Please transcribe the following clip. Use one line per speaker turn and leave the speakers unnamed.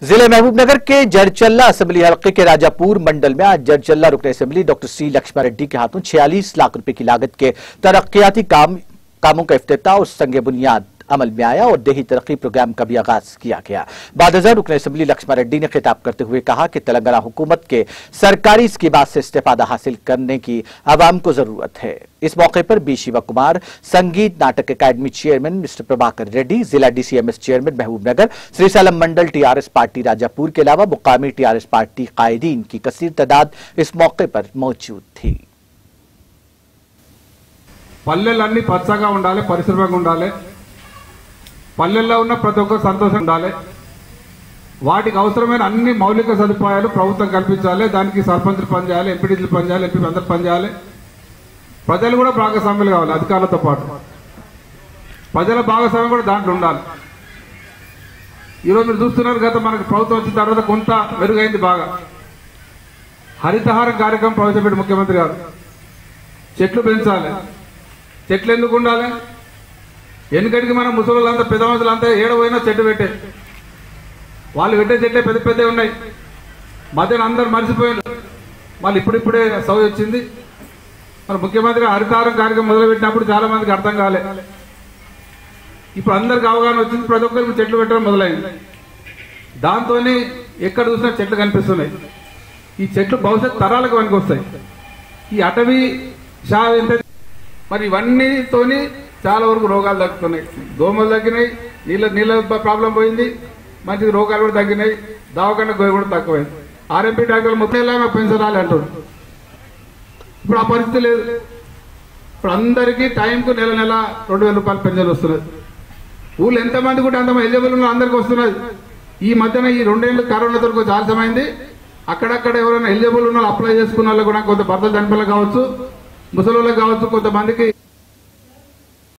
जिले महबूबनगर के जड़चल्ला असेंबली हलके के राजापुर मंडल में आज जड़चल्ला रुकन assembly doctor C Lakshman Reddy के हाथों 46 लाख रुपए की लागत के तरक्याती कामों का इफ्तिताह और संगे बुनियाद अमल में आया और देही तरक्की प्रोग्राम का भी आगाज किया गया। बाद रुकन असेंबली लक्ष्मण रेड्डी ने खिताब करते हुए कहा कि तेलंगाना हुकूमत के सरकारी स्कीमात से इस्तेफादा हासिल करने की आवाम को जरूरत है। इस मौके पर बी शिवा कुमार, संगीत नाटक अकादमी चेयरमैन मिस्टर प्रभाकर रेड्डी, जिला DCMS चेयरमैन महबूबनगर, श्रीसालम मंडल TRS पार्टी राजापुर के अलावा मुकामी TRS पार्टी कायदीन की कसीर तादाद इस मौके पर मौजूद थी।
పల్లెలన్నీ పచ్చగా ఉండాలి, పరిశుభ్రంగా ఉండాలి, పల్లెల్లో ఉన్న ప్రతి ఒక్కరు సంతోషంగా ఉండాలి, వాటికి అవసరమైన అన్ని మౌలిక సదుపాయాలు ప్రభుత్వం కల్పించాలి, దానికి సర్పంచులు పనిచేయాలి, ఎంపీటీలు పనిచేయాలి, ఎంపీ అందరూ పనిచేయాలి, ప్రజలు కూడా భాగస్వాములు కావాలి, అధికారులతో పాటు ప్రజల భాగస్వామ్యం కూడా దాంట్లో ఉండాలి। ఈరోజు మీరు చూస్తున్నారు గత మనకు ప్రభుత్వం వచ్చిన తర్వాత కొంత మెరుగైంది బాగా। హరితహారం కార్యక్రమం ప్రవేశపెట్టి ముఖ్యమంత్రి గారు చెట్లు పెంచాలి, చెట్లు ఎందుకు ఉండాలి? ఎన్నికటికి మనం ముసలిళ్ళంతా పెద్ద మనుషులంతా ఏడపోయినా చెట్టు పెట్టే వాళ్ళు పెట్టే చెట్లే పెద్ద పెద్దవి ఉన్నాయి, మధ్యన అందరు మర్చిపోయారు, మళ్ళీ ఇప్పుడిప్పుడే సౌ వచ్చింది। మరి ముఖ్యమంత్రి హరితహారం కార్యక్రమం మొదలుపెట్టినప్పుడు చాలా మందికి అర్థం కాలే, ఇప్పుడు అందరికి అవగాహన వచ్చింది, ప్రతి ఒక్కరికి చెట్లు పెట్టడం మొదలైంది, దాంతోనే ఎక్కడ చూసినా చెట్లు కనిపిస్తున్నాయి। ఈ చెట్లు భవిష్యత్ తరాలకు పనికి వస్తాయి। ఈ అటవీ మరి ఇవన్నీతోని చాలా వరకు రోగాలు తగ్గుతున్నాయి, దోమలు తగ్గినాయి, నీళ్ళ ప్రాబ్లం పోయింది, మంచి రోగాలు కూడా తగ్గినాయి, దవాఖాన గోయ కూడా తక్కువైంది। RMP డాక్టర్లు మొత్తం మాకు పెన్షన్ రాలి అంటారు, ఇప్పుడు ఆ పరిస్థితి లేదు। ఇప్పుడు అందరికీ టైంకు నెల 2000 రూపాయలు పెన్షన్ వస్తున్నది। ఊళ్ళో ఎంతమంది కూడా అంతమంది ఎలిజిబుల్ ఉన్న అందరికి వస్తున్నది। ఈ మధ్యన ఈ 2 ఏళ్ళు కరోనా తరకు ఆలస్యమైంది, అక్కడక్కడ ఎవరైనా ఎలిజిబుల్ ఉన్న అప్లై చేసుకున్న వాళ్ళు కూడా కొంత భర్తలు చనిపోయిన కావచ్చు, ముసలి వాళ్ళకి కావచ్చు, కొంతమందికి